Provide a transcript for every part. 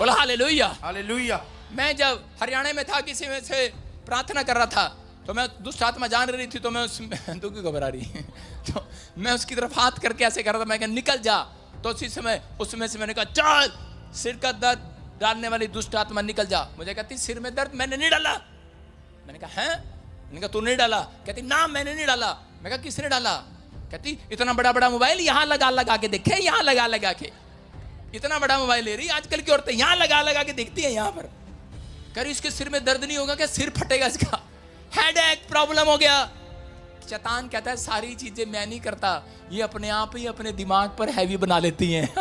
बोला hallelujah. Hallelujah. मैं जब हरियाणा में था, किसी में से प्रार्थना कर रहा था, तो मैं दुष्ट आत्मा जान रही थी, तो मैं तू क्यों घबरा रही तो मैं उसकी तरफ हाथ करके ऐसे कर रहा था, मैं कहा निकल जा। तो उसी समय उसमें से मैंने कहा चल, सिर का दर्द डालने वाली दुष्ट आत्मा निकल जा। मुझे कहती सिर में दर्द मैंने नहीं डाला। मैंने कहा हैं? मैंने कहा तू नहीं डाला? कहती ना मैंने नहीं डाला। मैं कहा किसने डाला? कहती इतना बड़ा बड़ा मोबाइल यहाँ लगा के देखे, यहाँ लगा के, इतना बड़ा मोबाइल ले रही आजकल की औरतें, यहाँ लगा के देखती है यहाँ पर। कह रही इसके सिर में दर्द नहीं होगा क्या? सिर फटेगा इसका, हेडेक प्रॉब्लम हो गया। शैतान कहता है सारी चीजें मैं नहीं करता, ये अपने आप ही अपने दिमाग पर हैवी बना लेती हैं।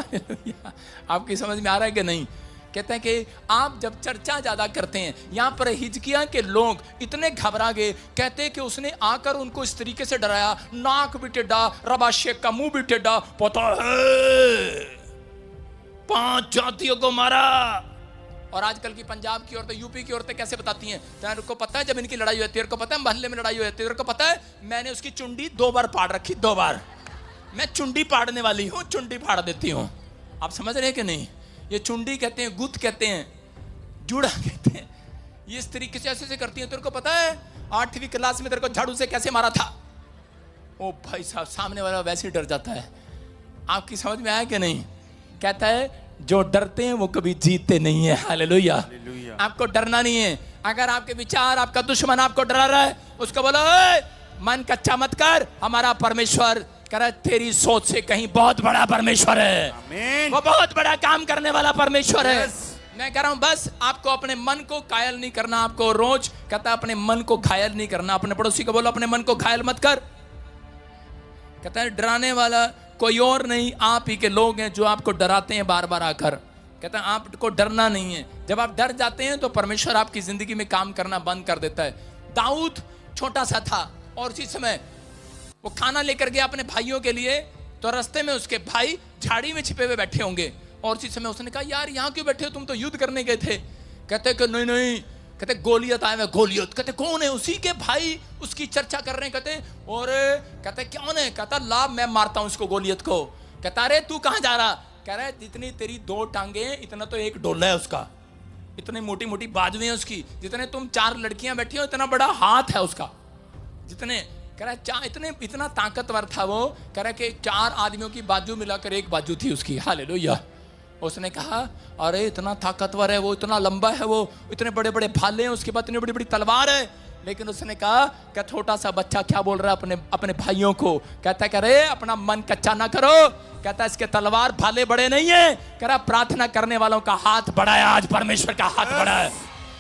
आपकी समझ में आ रहा है कि नहीं? कहते हैं कि आप जब चर्चा ज्यादा करते हैं, यहाँ पर हिजकिय्याह के लोग इतने घबरा गए, कहते हैं कि उसने आकर उनको इस तरीके से डराया, नाक भी टेढ़ा, रबाशेक का मुंह भी टेढ़ा, पता है 5 जातियों को मारा। और आजकल की पंजाब की औरतें, यूपी की औरतें कैसे बताती हैं, तेरे को पता है जब इनकी लड़ाई होती है, तेरे को पता है मोहल्ले में लड़ाई होती है, तेरे को पता है मैंने उसकी चुंडी 2 बार फाड़ रखी, 2 बार मैं चुंडी फाड़ने वाली हूँ, चुंडी फाड़ देती हूँ। आप समझ रहे हैं कि नहीं? ये चुंडी कहते हैं, गुत कहते हैं, जुड़ा कहते हैं। ये इस तरीके से ऐसे करती हैं। तेरे को पता है 8वीं क्लास में तेरे को झाड़ू से कैसे मारा था? ओ भाई साहब, सामने वाला वैसे ही डर जाता है। आपकी समझ में आया कि नहीं? कहता है जो डरते हैं वो कभी जीतते नहीं है। हालेलुया। आपको डरना नहीं है। अगर आपके विचार, आपका दुश्मन आपको डरा रहा है, उसको बोलो मन कच्चा मत कर, हमारा परमेश्वर कह रहा है तेरी सोच से कहीं बहुत बड़ा परमेश्वर है। आमीन। वो बहुत बड़ा काम करने वाला परमेश्वर है। मैं कह रहा हूं बस आपको अपने मन को कायल नहीं करना। आपको रोज कहता है अपने मन को घायल नहीं करना। अपने पड़ोसी को बोलो अपने मन को घायल मत कर। कहता है डराने वाला कोई और नहीं, आप ही के लोग हैं जो आपको डराते हैं बार बार आकर। कहता है आपको डरना नहीं है। जब आप डर जाते हैं तो परमेश्वर आपकी जिंदगी में काम करना बंद कर देता है। दाऊद छोटा सा था और उसी समय वो खाना लेकर गया अपने भाइयों के लिए, तो रास्ते में उसके भाई झाड़ी में छिपे हुए बैठे होंगे और उसी समय उसने कहा यार यहाँ क्यों बैठे हो, तुम तो युद्ध करने गए थे। कहते कि नहीं नहीं, कहते गोलियत आए हुए। गोलियत कहते कौन है? उसी के भाई उसकी चर्चा कर रहे हैं। कहते और कहते कौन है? कहता ला मैं मारता हूं उसको, गोलियत को। कहता अरे तू कहां जा रहा? कह रहा है जितनी तेरी 2 टांगे इतना तो 1 डोला है उसका, इतनी मोटी मोटी बाजुएं हैं उसकी, जितने तुम 4 लड़कियां बैठी हो इतना बड़ा हाथ है उसका, जितने कह रहा है इतना ताकतवर था वो। कह रहा है कि 4 आदमियों की बाजू मिलाकर 1 बाजू थी उसकी। हालेलुया। उसने कहा अरे इतना ताकतवर है वो, इतना लंबा है वो, इतने बड़े बड़े भाले हैं उसके बाद, इतनी बड़ी बड़ी तलवार है। लेकिन उसने कहा क्या छोटा सा बच्चा क्या बोल रहा है अपने भाइयों को? कहता है कि अरे अपना मन कच्चा ना करो। कहता है इसके तलवार भाले बड़े नहीं है। कह रहा प्रार्थना करने वालों का हाथ बड़ा है, आज परमेश्वर का हाथ बड़ा है।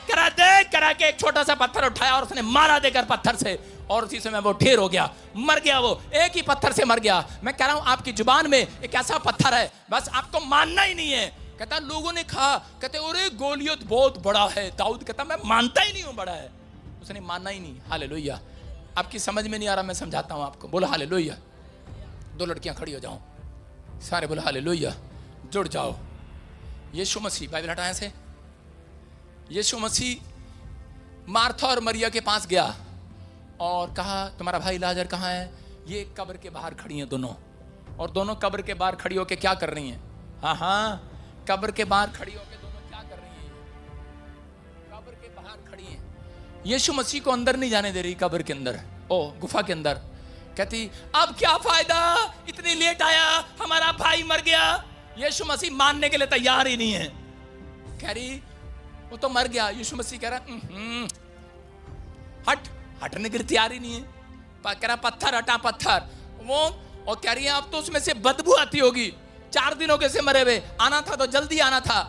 कह रहा देख, कह रहा कि एक छोटा सा पत्थर उठाया और उसने मारा देकर पत्थर से, और उसी समय वो ढेर हो गया, मर गया। वो एक ही पत्थर से मर गया। मैं कह रहा हूं आपकी जुबान में एक ऐसा पत्थर है, बस आपको मानना ही नहीं है। कहता लोगों ने कहा, कहते अरे गोलियत बहुत बड़ा है। दाऊद कहता मैं मानता ही नहीं हूं बड़ा है, उसने मानना ही नहीं। हालेलुया। आपकी समझ में नहीं आ रहा, मैं समझाता हूं आपको। बोलो हालेलुया। 2 लड़कियां खड़ी हो जाओ, सारे बोलो हालेलुया, जुड़ जाओ। यीशु मसीह, बाइबल हटाएं से, यीशु मसीह मार्था और मरिया के पास गया और कहा तुम्हारा भाई लाजर कहाँ है? ये कब्र के बाहर खड़ी हैं दोनों, और दोनों कब्र के बाहर खड़ी होकर क्या कर रही हैं? हाँ, कब्र के बाहर खड़ी होकर दोनों क्या कर रही हैं? कब्र के बाहर खड़ी हैं। यीशु मसीह को अंदर नहीं जाने दे रही, कब्र के अंदर, ओ गुफा के अंदर। कहती अब क्या फायदा, इतनी लेट आया, हमारा भाई मर गया। यीशु मसीह मानने के लिए तैयार ही नहीं है। कह रही वो तो मर गया। यीशु मसीह कह रहा हटने के लिए तैयार ही नहीं है। कह रहा पत्थर हटा, पत्थर वो, और कह रही है अब तो उसमें से बदबू आती होगी, 4 दिन हो गए से मरे हुए, आना था तो जल्दी आना था,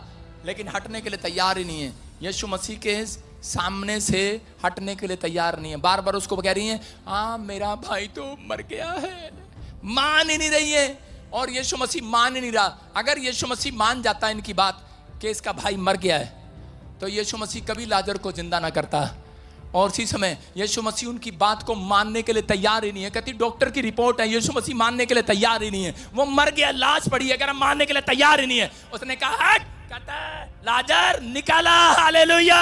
लेकिन हटने के लिए तैयार ही नहीं है। यीशु मसीह के सामने से हटने के लिए तैयार नहीं है। बार बार उसको कह रही है हाँ मेरा भाई तो मर गया है, मान ही नहीं रही है। और यीशु मसीह मान ही नहीं रहा। अगर यीशु मसीह मान जाता इनकी बात कि इसका भाई मर गया है, तो यीशु मसीह कभी लाजर को जिंदा ना करता। और इसी समय यीशु मसीह उनकी बात को मानने के लिए तैयार ही नहीं है। कहती डॉक्टर की रिपोर्ट है, यीशु मसीह मानने के लिए तैयार ही नहीं है। वो मर गया, लाश पड़ी है, मानने के लिए तैयार ही नहीं है। उसने कहा हट, कहता है लाजर निकाला। हालेलुया।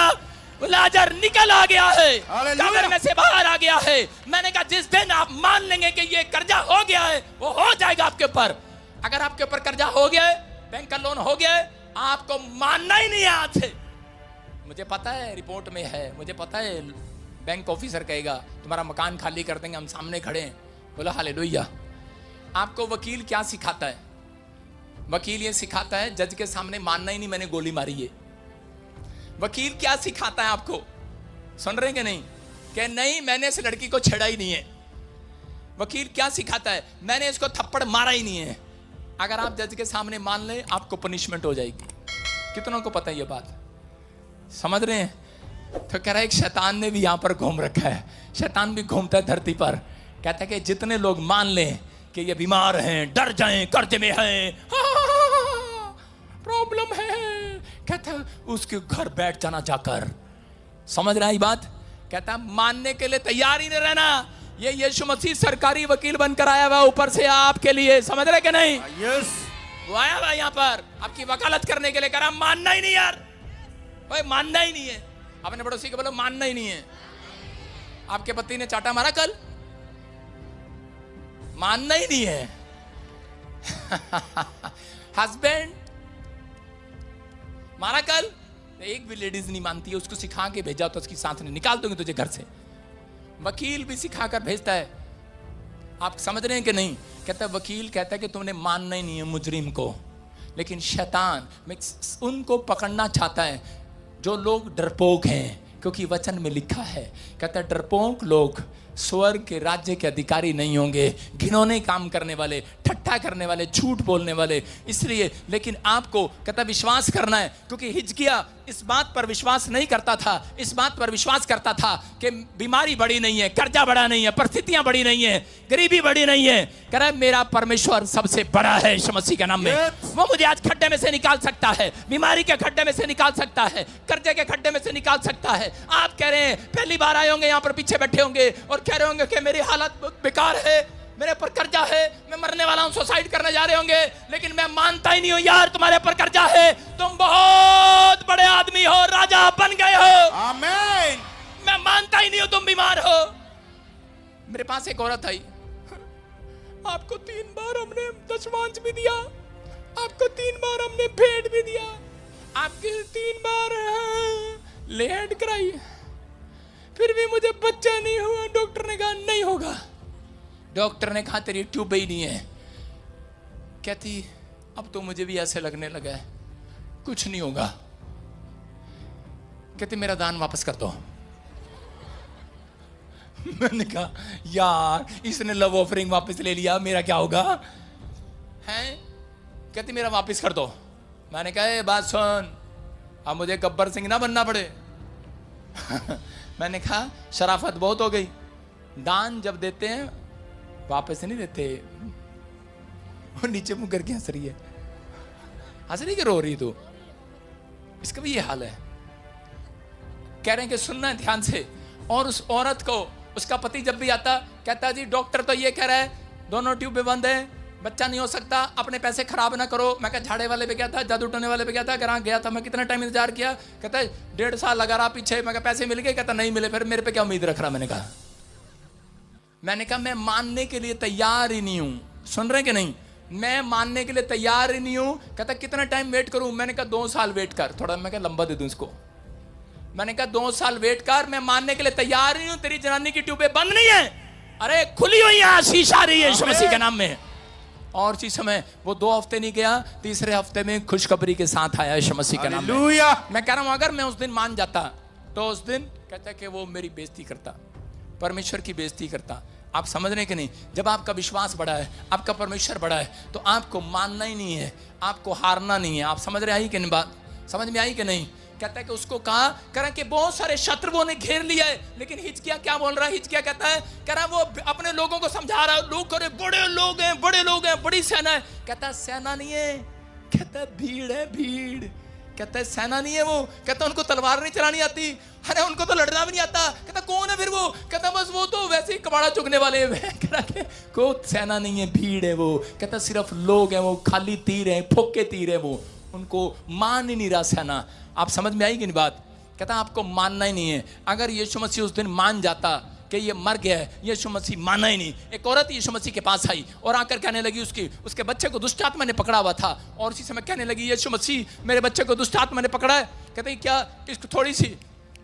लाजर निकल आ गया है, कब्र में से बाहर आ गया है। मैंने कहा जिस दिन आप मान लेंगे कि ये कर्जा हो गया है, वो हो जाएगा आपके ऊपर। अगर आपके ऊपर कर्जा हो गया है, बैंक का लोन हो गया है, आपको मानना ही नहीं है आज से। मुझे पता है रिपोर्ट में है, मुझे पता है बैंक ऑफिसर कहेगा तुम्हारा मकान खाली कर देंगे, हम सामने खड़े हैं। बोला हालेलुया। आपको वकील क्या सिखाता है? वकील ये सिखाता है जज के सामने मानना ही नहीं मैंने गोली मारी है। वकील क्या सिखाता है आपको? सुन रहे हैं कि नहीं? कि नहीं मैंने इस लड़की को छेड़ा ही नहीं है। वकील क्या सिखाता है? मैंने इसको थप्पड़ मारा ही नहीं है। अगर आप जज के सामने मान ले आपको पनिशमेंट हो जाएगी। कितनों को पता है ये बात? समझ रहे हैं? तो कह रहा है एक शैतान ने भी यहां पर घूम रखा है। शैतान भी घूमता है धरती पर, कहता है कि जितने लोग मान लें कि ये बीमार हैं, डर जाएं, कर्ज में हैं, प्रॉब्लम है, कहता है उसके घर बैठ जाना जाकर। समझ रहा है ये बात? कहता है मानने के लिए तैयार ही नहीं रहना। ये यीशु मसीह सरकारी वकील बनकर आया हुआ ऊपर से आपके लिए। समझ रहे कि नहीं? यस, वो आया हुआ यहाँ पर आपकी वकालत करने के लिए। कह रहा मानना ही नहीं यार, भाई मानना ही नहीं है। अपने पड़ोसी को बोलो मानना ही नहीं है। आपके पति ने चाटा मारा कल, मानना ही नहीं है। हस्बैंड मारा कल, एक भी लेडीज नहीं मानती है, उसको सिखा के भेजा तो उसकी साथ नहीं निकाल दूंगी तुझे घर से। वकील भी सिखाकर भेजता है। आप समझ रहे हैं कि नहीं? कहता है वकील कहता है कि तुमने मानना ही नहीं है मुजरिम को, लेकिन शैतान उनको पकड़ना चाहता है जो लोग डरपोक हैं, क्योंकि वचन में लिखा है, कहता है डरपोक लोग स्वर्ग के राज्य के अधिकारी नहीं होंगे। घिनौने काम करने वाले, ठट्ठा करने वाले, झूठ बोलने वाले। इसलिए लेकिन आपको कहता विश्वास करना है, क्योंकि हिजकिया इस बात पर विश्वास नहीं करता था। इस बात पर विश्वास करता था कि बीमारी बड़ी नहीं है, कर्जा बड़ा नहीं है, परिस्थितियां बड़ी नहीं है, गरीबी बड़ी नहीं है। कह रहा है मेरा परमेश्वर सबसे बड़ा है यीशु मसीह के नाम में। वो मुझे आज खड्डे में से निकाल सकता है, बीमारी के खड्डे में से निकाल सकता है, कर्जे के खड्डे में से निकाल सकता है। आप कह रहे हैं पहली बार आए होंगे यहाँ पर, पीछे बैठे होंगे और कह रहे होंगे कि मेरी हालत बेकार है, मेरे ऊपर कर्जा है, मैं मरने वाला हूं, सुसाइड करने जा रहे होंगे। लेकिन मैं मानता ही नहीं हूं यार तुम्हारे ऊपर कर्जा है, तुम बहुत बड़े आदमी हो, राजा बन गए हो। आमीन। मैं मानता ही नहीं हूं तुम बीमार हो। मेरे पास एक औरत आई, आपको 3 बार हमने दशमांश भी दिया, आपको 3 बार हमने भेंट भी दिया, आपके 3 बार लेट कराई, फिर भी मुझे बच्चा नहीं हुआ। डॉक्टर ने कहा नहीं होगा। डॉक्टर ने कहा तेरी ट्यूब ही नहीं है। कहती अब तो मुझे भी ऐसे लगने लगा है कुछ नहीं होगा। कहती मेरा दान वापस कर दो। मैंने कहा यार इसने लव ऑफरिंग वापस ले लिया, मेरा क्या होगा? हैं? कहती मेरा वापस कर दो। मैंने कहा बात सुन, अब मुझे गब्बर सिंह ना बनना पड़े। मैंने कहा शराफत बहुत हो गई, दान जब देते हैं वापस नहीं देते। वो नीचे मुंह करके हंस रही है, हंस रही कि रो रही? तो इसका भी ये हाल है। कह रहे हैं कि सुनना है ध्यान से। और उस औरत को उसका पति जब भी आता कहता जी डॉक्टर तो ये कह रहा है दोनों ट्यूब बंद है, बच्चा नहीं हो सकता, अपने पैसे खराब ना करो। मैं कहा झाड़े वाले पे गया था, जादू टोने वाले पे गया था, ग्राहक गया था, मैं कितना टाइम इंतजार किया। कहता है 1.5 साल लगा रहा पीछे। मैं कहा पैसे मिल गए? कहता नहीं मिले। फिर मेरे पे क्या उम्मीद रख रहा? मैंने कहा मैं मानने के लिए तैयार ही नहीं हूं। सुन रहे कि नहीं? मैं मानने के लिए तैयार ही नहीं हूं। कहता कितना टाइम वेट करूं? मैंने कहा 2 साल वेट कर। थोड़ा मैं कहा लंबा दे दूं इसको। मैंने कहा 2 साल वेट कर, मैं मानने के लिए तैयार ही हूं। तेरी जनानी की ट्यूबें बंद नहीं है, अरे खुली हुई है, आशीष आ रही है यीशु मसीह के नाम में। और इसी समय वो 2 हफ्ते नहीं गया, 3रे हफ्ते में खुशखबरी के साथ आया यीशु मसीह के नाम में। मैं कह रहा हूं अगर मैं उस दिन मान जाता तो उस दिन कहता कि वो मेरी बेइज्जती करता, परमेश्वर की बेइज्जती करता। आप समझ रहे हैं कि नहीं? जब आपका विश्वास बड़ा है, आपका परमेश्वर बड़ा है, तो आपको मानना ही नहीं है, आपको हारना नहीं है। आप समझ रहे आई कि नहीं? बात समझ में आई कि नहीं? कहता है कि उसको कहा करा कि बहुत सारे शत्रुओं ने घेर लिया है, लेकिन हिजकिय्याह क्या बोल रहा है? हिजकिय्याह कहता है कह रहा वो अपने लोगों को समझा रहा है, लोग करे बड़े लोग हैं, बड़े लोग हैं, बड़ी सेना है। कहता है सेना नहीं है, कहता है भीड़ है, भीड़। कहता है सेना नहीं है वो। कहता उनको तलवार नहीं चलानी आती, अरे उनको तो लड़ना भी नहीं आता। कहता कौन है फिर वो? कहता बस वो तो वैसे ही कबाड़ा चुगने वाले हैं। को सेना नहीं है, भीड़ है वो। कहता सिर्फ लोग हैं, वो खाली तीर है, फोके तीर है, वो उनको मान ही नहीं रहा सेना। आप समझ में आई कि नहीं बात? कहता आपको मानना ही नहीं है। अगर यीशु मसीह उस दिन मान जाता कि ये मर गया है, यीशु मसीह माना ही नहीं। एक औरत यीशु मसीह के पास आई और आकर कहने लगी, उसके बच्चे को दुष्ट आत्मा ने पकड़ा हुआ था, और इसी समय कहने लगी, यीशु मसीह मेरे बच्चे को दुष्ट आत्मा ने पकड़ा है। कहते हैं क्या इसको थोड़ी सी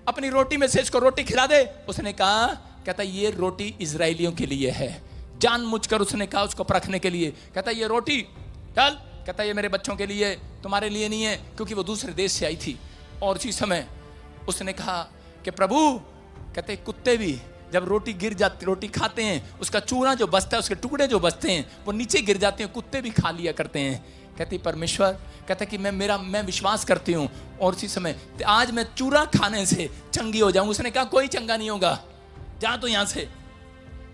अपनी रोटी में से इसको रोटी खिला दे। उसने कहा, कहता ये रोटी इजराइलियों के लिए है, जानबूझकर उसने कहा उसको परखने के लिए। कहता ये रोटी चल, कहता ये मेरे बच्चों के लिए, तुम्हारे लिए नहीं है, क्योंकि वो दूसरे देश से आई थी। और उसी समय उसने कहा कि प्रभु, कहते कुत्ते भी जब रोटी गिर जाती, रोटी खाते हैं, उसका चूरा जो बचता है, उसके टुकड़े जो बचते हैं वो नीचे गिर जाते हैं, कुत्ते भी खा लिया करते हैं। कहती परमेश्वर, कहता कि मैं विश्वास करती हूँ, और उसी समय आज मैं चूरा खाने से चंगी हो जाऊँ। उसने कहा कोई चंगा नहीं होगा, जा तो यहाँ से।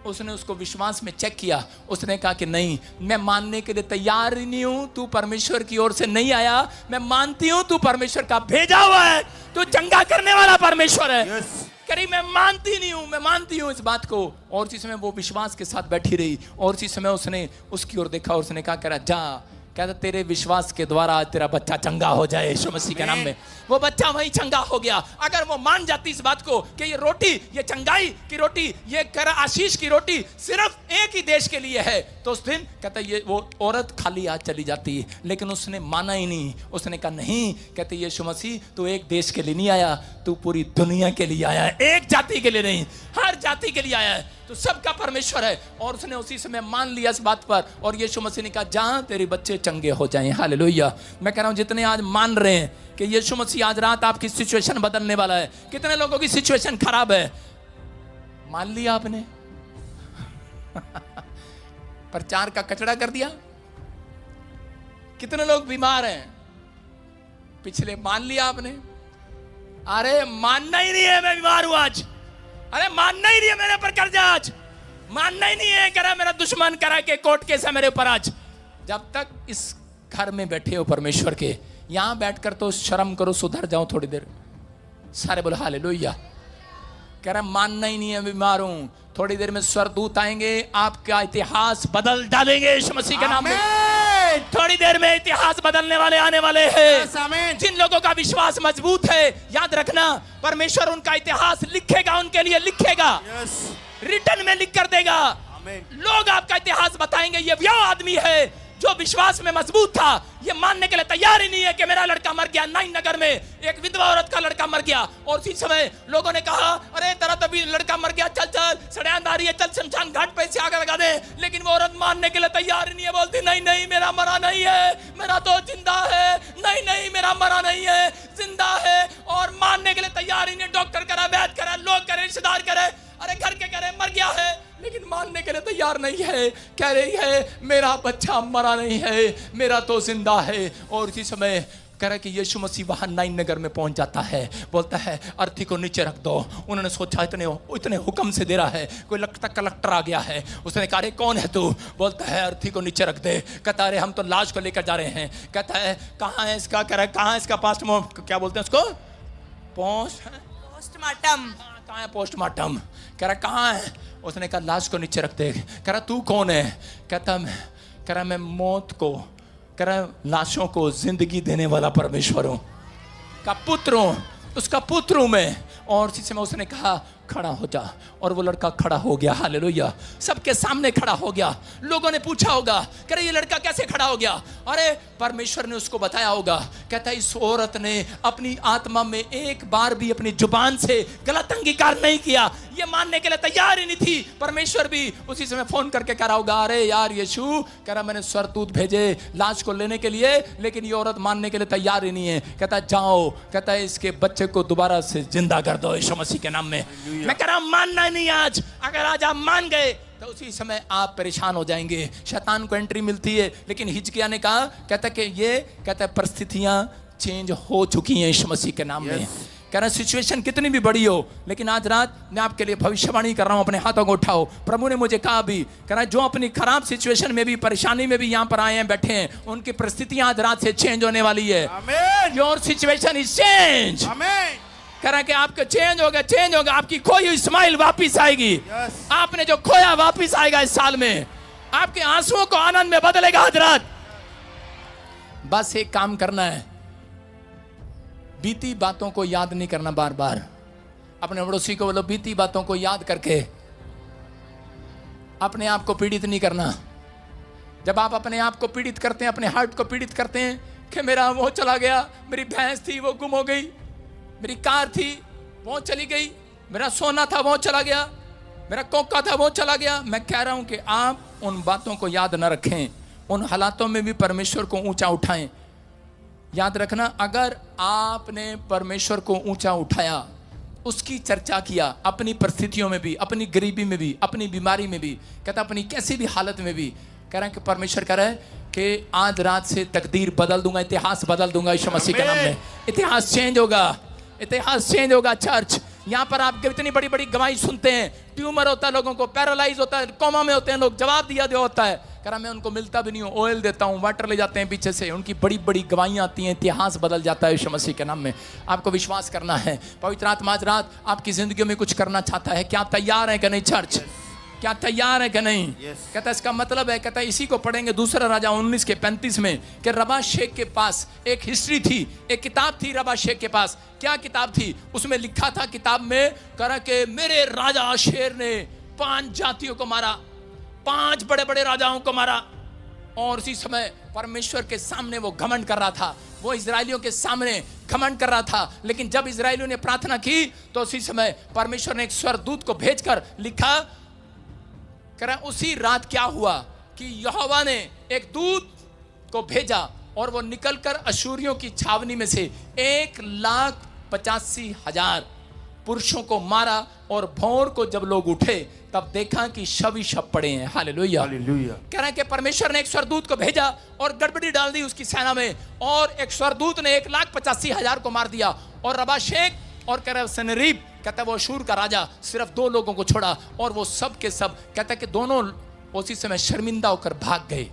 उसने उसको विश्वास में चेक किया, उसने कहा कि नहीं, मैं मानने के लिए तैयार ही नहीं हूं, तू परमेश्वर की ओर से नहीं आया, मैं मानती हूं तू परमेश्वर का भेजा हुआ है, तू चंगा करने वाला परमेश्वर है। करी मैं मानती नहीं हूं, मैं मानती हूं इस बात को। और उसी समय वो विश्वास के साथ बैठी रही, और उसी समय उसने उसकी ओर देखा और उसने कहा, कह रहा जा, कहता तेरे विश्वास के द्वारा तेरा बच्चा चंगा हो जाए यीशु मसीह के नाम में। वो बच्चा वहीं चंगा हो गया। अगर वो मान जाती इस बात को कि ये रोटी, ये चंगाई की रोटी, ये कर आशीष की रोटी सिर्फ एक ही देश के लिए है, तो उस दिन कहता ये वो औरत खाली हाथ चली जाती। लेकिन उसने माना ही नहीं, उसने कहा नहीं, कहते यीशु मसीह तू एक देश के लिए नहीं आया, तू पूरी दुनिया के लिए आया है, एक जाति के लिए नहीं, हर जाति के लिए आया है, तो सबका परमेश्वर है। और उसने उसी समय मान लिया इस बात पर, और यीशु मसीह ने कहा जा, तेरे बच्चे चंगे हो जाएं। हालेलुया। मैं कह रहा हूं जितने आज मान रहे हैं कि यीशु मसीह आज रात आपकी सिचुएशन बदलने वाला है, कितने लोगों की सिचुएशन खराब है, मान लिया आपने प्रचार का कचरा कर दिया। कितने लोग बीमार हैं, पिछले मान लिया आपने, अरे मानना ही नहीं है मैं बीमार हूं आज, अरे मानना ही नहीं है मेरे पर कर्जा आज, मानना ही नहीं है, करा मेरा दुश्मन करा के कोर्ट केस है मेरे ऊपर आज। जब तक इस घर में बैठे हो परमेश्वर के, यहां बैठकर तो शर्म करो, सुधर जाओ थोड़ी देर। सारे बोलो हालेलुया। कह रहा मानना ही नहीं है, बीमार हूं, थोड़ी देर में स्वर्गदूत आएंगे, आपका इतिहास बदल डालेंगे यीशु मसीह के नाम में। थोड़ी देर में इतिहास बदलने वाले आने वाले हैं। जिन लोगों का विश्वास मजबूत है, याद रखना परमेश्वर उनका इतिहास लिखेगा, उनके लिए लिखेगा, रिटर्न में लिख कर देगा। लोग आपका इतिहास बताएंगे, ये वो आदमी है जो विश्वास में मजबूत था, ये मानने के लिए तैयार ही नहीं है कि मेरा लड़का मर गया। नाइन नगर में एक विधवा औरत का लड़का मर गया, और उसी समय लोगों ने कहा अरे तेरा तभी लड़का मर गया, चल चल सड़यानदारी है, चल शमशान घाट पे से आग लगा दे। लेकिन वो औरत मानने के लिए तैयार ही नहीं है, बोलती नहीं नहीं मेरा मरा नहीं है, मेरा तो जिंदा है, नहीं नहीं मेरा मरा नहीं है, जिंदा है। और मानने के लिए तैयार ही नहीं, डॉक्टर करा, वैद्य करा, लोग करे, रिश्तेदार करे, अरे घर के करे मर गया है, लेकिन मानने के लिए तैयार नहीं है। कह रही है मेरा बच्चा मरा नहीं है, मेरा तो जिंदा है। और इसी समय कह रहा कि यीशु मसीह वहां नाइन नगर में पहुंच जाता है, बोलता है अर्थी को नीचे रख दो। उन्होंने सोचा इतने हुक्म से दे रहा है, कोई लगता कलेक्टर आ गया है। उसने कहा अरे कौन है तू? बोलता है अर्थी को नीचे रख दे। कहता अरे हम तो लाश को लेकर जा रहे हैं। कहता है कहाँ है इसका? कह रहा है कहाँ है इसका क्या बोलते हैं उसको, पोस्टमार्टम। कहाँ है पोस्टमार्टम? कह रहा कहाँ है? उसने कहा लाश को नीचे रख दे। कह रहा तू कौन है? कह रहा मैं मौत को, कह रहा लाशों को जिंदगी देने वाला परमेश्वर हूं, का पुत्र हूं, उसका पुत्र हूं मैं। और इसी समय उसने कहा खड़ा हो जा, और वो लड़का खड़ा हो गया। हालेलुया। सबके सामने खड़ा हो गया। लोगों ने पूछा होगा कह रहे ये लड़का कैसे खड़ा हो गया? अरे परमेश्वर ने उसको बताया होगा। कहता है इस औरत ने अपनी आत्मा में एक बार भी अपनी जुबान से गलत अंगीकार नहीं किया, ये मानने के लिए तैयार ही नहीं थी। परमेश्वर भी उसी समय फोन करके कह रहा होगा अरे यार यीशु, कह रहा मैंने स्वर्गदूत भेजे लाश को लेने के लिए, लेकिन ये औरत मानने के लिए तैयार ही नहीं है। कहता जाओ, कहता है इसके बच्चे को दोबारा से जिंदा कर दो यीशु मसीह के नाम में। मैं कह रहा हूं मानना नहीं आज, अगर आज आप मान गए तो उसी समय आप परेशान हो जाएंगे। शैतान को एंट्री मिलती है, लेकिन हिजकिय्याह ने कहा, कहता कि ये कहता है परिस्थितियां चेंज हो चुकी हैं यीशु मसीह के नाम में। कह रहा सिचुएशन कितनी भी बड़ी हो, लेकिन आज रात मैं आपके लिए भविष्यवाणी कर रहा हूं, अपने हाथों को उठाओ। प्रभु ने मुझे कहा भी, कह रहा जो अपनी खराब सिचुएशन में भी, परेशानी में भी यहाँ पर आए हैं, बैठे हैं, उनकी परिस्थितियां आज रात से चेंज होने वाली है। Your situation is change. कह रहा कि आपका चेंज होगा, आपकी खोई हुई स्माइल वापिस आएगी। आपने जो खोया वापिस आएगा इस साल में, आपके आंसुओं को आनंद में बदलेगा आज रात। बस एक काम करना है, बीती बातों को याद नहीं करना बार बार। अपने पड़ोसी को बोलो बीती बातों को याद करके अपने आप को पीड़ित नहीं करना। जब आप अपने आप को पीड़ित करते हैं, अपने हार्ट को पीड़ित करते हैं कि मेरा वो चला गया, मेरी भैंस थी वो गुम हो गई, मेरी कार थी वो चली गई, मेरा सोना था वो चला गया, मेरा कोका था वो चला गया। मैं कह रहा हूं कि आप उन बातों को याद न रखें, उन हालातों में भी परमेश्वर को ऊंचा उठाएं। याद रखना, अगर आपने परमेश्वर को ऊंचा उठाया, उसकी चर्चा किया, अपनी परिस्थितियों में भी, अपनी गरीबी में भी, अपनी बीमारी में भी, कहता अपनी कैसी भी हालत में भी, कह रहा है कि परमेश्वर कह रहा है कि आज रात से तकदीर बदल दूंगा, इतिहास बदल दूंगा यीशु मसीह के नाम में। इतिहास चेंज होगा, इतिहास चेंज होगा। चर्च, यहाँ पर आप इतनी बड़ी बड़ी गवाही सुनते हैं, ट्यूमर होता है लोगों को, पैरालाइज होता है, कोमा में होते हैं लोग, जवाब दिया दिया होता है, कह रहा मैं उनको मिलता भी नहीं हूँ, ऑयल देता हूँ, वाटर ले जाते हैं पीछे से, उनकी बड़ी बड़ी गवाहियाँ आती हैं, इतिहास बदल जाता है यीशु मसीह के नाम में। आपको विश्वास करना है, पवित्र आत्मा आज रात आपकी जिंदगी में कुछ करना चाहता है। क्या आप तैयार हैं कि नहीं चर्च? क्या तैयार है कि नहीं? कहता है इसका मतलब है, कहता है इसी को पढ़ेंगे दूसरा राजा 19 के 35 में कि रबा शेख के पास एक हिस्ट्री थी, एक किताब थी रबा शेख के पास। क्या किताब थी? उसमें लिखा था किताब में, करा कि मेरे राजा शेर ने 5 जातियों को मारा, 5 बड़े बड़े राजाओं को मारा। और उसी समय परमेश्वर के सामने वो घमंड कर रहा था, वो इजरायलियों के सामने घमंड कर रहा था। लेकिन जब इजरायलियों ने प्रार्थना की तो उसी समय परमेश्वर ने एक स्वर्गदूत को भेजकर लिखा, कह रहा उसी रात क्या हुआ कि यहोवा ने एक दूत को भेजा और वो निकलकर अशूरियों की छावनी में से 1,85,000 पुरुषों को मारा। और भोर को जब लोग उठे तब देखा कि शव ही शव पड़े हैं। Hallelujah, hallelujah. कह रहा है कि परमेश्वर ने एक स्वर्गदूत को भेजा और गड़बड़ी डाल दी उसकी सेना में, और एक स्वर्गदूत ने 1,85,000 को मार दिया। और रबा शेख और कह रहा है सनरीब, कहता है वो अशूर का राजा सिर्फ 2 लोगों को छोड़ा, और वो सब के सब कहता है कि दोनों उसी समय शर्मिंदा होकर भाग गए,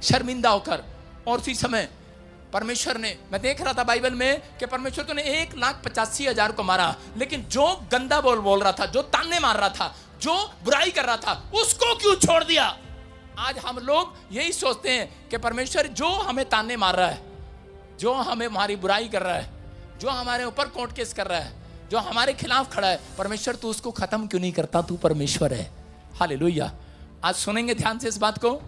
शर्मिंदा होकर। और उसी समय परमेश्वर ने, मैं देख रहा था बाइबल में कि परमेश्वर तो ने 1,85,000 को मारा, लेकिन जो गंदा बोल रहा था, जो ताने मार रहा था, जो बुराई कर रहा था, उसको क्यों छोड़ दिया? आज हम लोग यही सोचते हैं कि परमेश्वर जो हमें ताने मार रहा है, जो हमें हमारी बुराई कर रहा है, जो हमारे ऊपर कोर्ट केस कर रहा है, जो हमारे खिलाफ खड़ा है, परमेश्वर तू उसको खत्म क्यों नहीं करता? तू परमेश्वर है। हालेलुया। आज सुनेंगे ध्यान से इस बात को,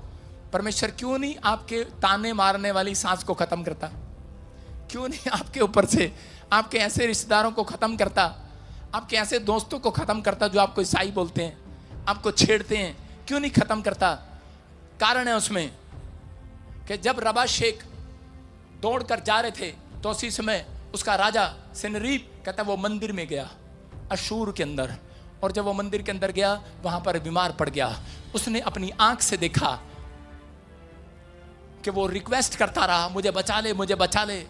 परमेश्वर क्यों नहीं आपके ताने मारने वाली सांस को खत्म करता? क्यों नहीं आपके ऊपर से आपके ऐसे रिश्तेदारों को खत्म करता, आपके ऐसे दोस्तों को खत्म करता जो आपको ईसाई बोलते हैं, आपको छेड़ते हैं? क्यों नहीं खत्म करता? कारण है उसमें कि जब रबा शेख दौड़ कर जा रहे थे तो उसी समय उसका राजा सनरीब कहता वो मंदिर में गया अशूर के अंदर, और जब वो मंदिर के अंदर गया वहां पर बीमार पड़ गया। उसने अपनी आंख से देखा कि वो रिक्वेस्ट करता रहा, मुझे बचा ले, मुझे बचा ले,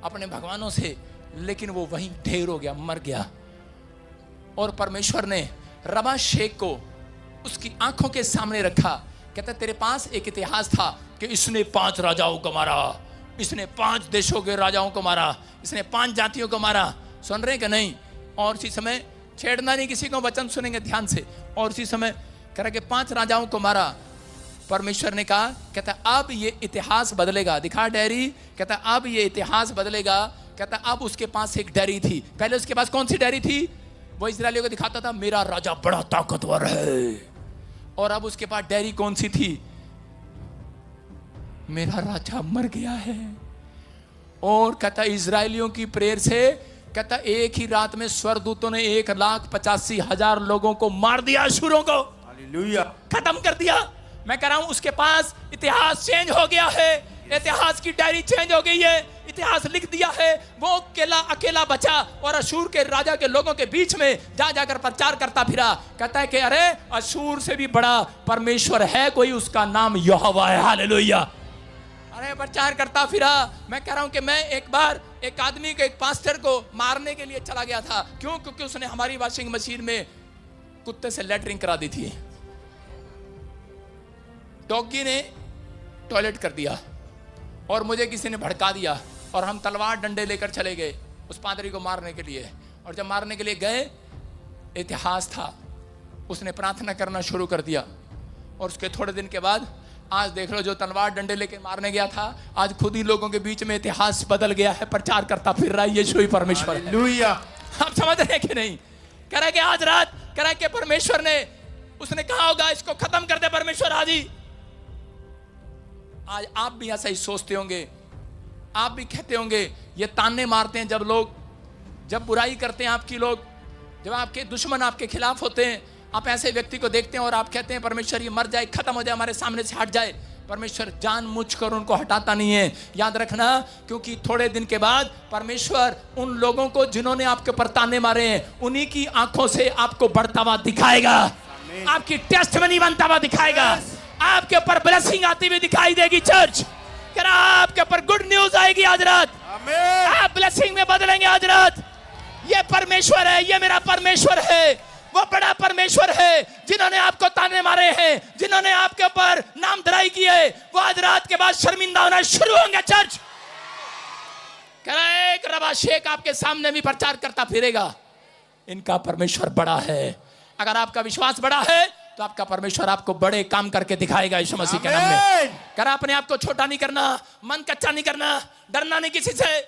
अपने भगवानों से, लेकिन वो वहीं ढेर हो गया, मर गया। और परमेश्वर ने रबा शेख को उसकी आंखों के सामने रखा। कहता तेरे पास एक इतिहास था कि इसने 5 राजाओं को मारा, इसने 5 देशों के राजाओं को मारा, इसने 5 जातियों को मारा। सुन रहे कि नहीं? और उसी समय छेड़ना नहीं किसी को, वचन सुनेंगे ध्यान से। और उसी समय कह रहा कि 5 राजाओं को मारा। परमेश्वर ने कहा, कहता अब ये इतिहास बदलेगा। दिखा डायरी, कहता अब ये इतिहास बदलेगा। कहता अब उसके पास एक डायरी थी। पहले उसके पास कौन सी डायरी थी? वो इजरायलियों को दिखाता था मेरा राजा बड़ा ताकतवर है। और अब उसके पास डायरी कौन सी थी? मेरा राजा मर गया है। और कहता इजरायलियों की प्रेयर से, कहता एक ही रात में स्वर्गदूतों ने 1,85,000 लोगों को मार दिया, अशूरों को हालेलुया खत्म कर दिया। मैं कह रहा हूं उसके पास इतिहास चेंज हो गया है, इतिहास की डायरी चेंज हो गई है, इतिहास लिख दिया है। वो अकेला बचा और अशूर के राजा के लोगों के बीच में जा जाकर प्रचार करता फिरा। कहता है कि अरे अशूर से भी बड़ा परमेश्वर है कोई, उसका नाम यहोवा है। हालेलुया। अरे प्रचार करता फिरा। मैं कह रहा हूं कि मैं एक बार एक आदमी को, एक पास्टर को मारने के लिए चला गया था। क्यों? क्योंकि उसने हमारी वॉशिंग मशीन में कुत्ते से लेटरिंग करा दी थी। डॉगी ने टॉयलेट कर दिया और मुझे किसी ने भड़का दिया, और हम तलवार डंडे लेकर चले गए उस पादरी को मारने के लिए। और जब मारने के लिए गए, इतिहास था, उसने प्रार्थना करना शुरू कर दिया। और उसके थोड़े दिन के बाद आज देख लो, जो तलवार डंडे लेके मारने गया था, आज खुद ही लोगों के बीच में इतिहास बदल गया है, प्रचार करता फिर रहा है यीशु ही परमेश्वर है। आप समझ रहे हैं कि नहीं? कह रहा है कि आज रात, कह रहा है कि परमेश्वर ने उसने कहा होगा इसको खत्म कर दे परमेश्वर आज ही। आज आप भी ऐसा ही सोचते होंगे, आप भी कहते होंगे, ये ताने मारते हैं जब लोग, जब बुराई करते हैं आपकी लोग, जब आपके दुश्मन आपके खिलाफ होते हैं, आप ऐसे व्यक्ति को देखते हैं और आप कहते हैं परमेश्वर ये मर जाए, खत्म हो जाए, हमारे सामने से हट जाए। परमेश्वर जानबूझकर उनको हटाता नहीं है, याद रखना, क्योंकि थोड़े दिन के बाद परमेश्वर उन लोगों को जिन्होंने आपके ऊपर ताने मारे हैं, उन्हीं की आंखों से आपको बढ़ता हुआ दिखाएगा, आपकी टेस्टमनी बनता हुआ दिखाएगा, आपके ऊपर ब्लेसिंग आती हुई दिखाई देगी। चर्च करा, आपके ऊपर गुड न्यूज आएगी आज रात, आप ब्लेसिंग में बदलेंगे आज रात। ये परमेश्वर है, ये मेरा परमेश्वर है, वो बड़ा परमेश्वर है, जिन्होंने आपको ताने मारे हैं, जिन्होंने आपके ऊपर नाम धराई की है, वो आज रात के बाद शर्मिंदा होना शुरू होंगे। चर्च करा, एक रबा शेख आपके सामने भी प्रचार करता फिरेगा, इनका परमेश्वर बड़ा है। अगर आपका विश्वास बड़ा है तो आपका परमेश्वर आपको बड़े काम करके दिखाएगा यीशु मसीह के नाम में। करा, अपने आप को छोटा नहीं करना, मन कच्चा नहीं करना, डरना नहीं किसी से।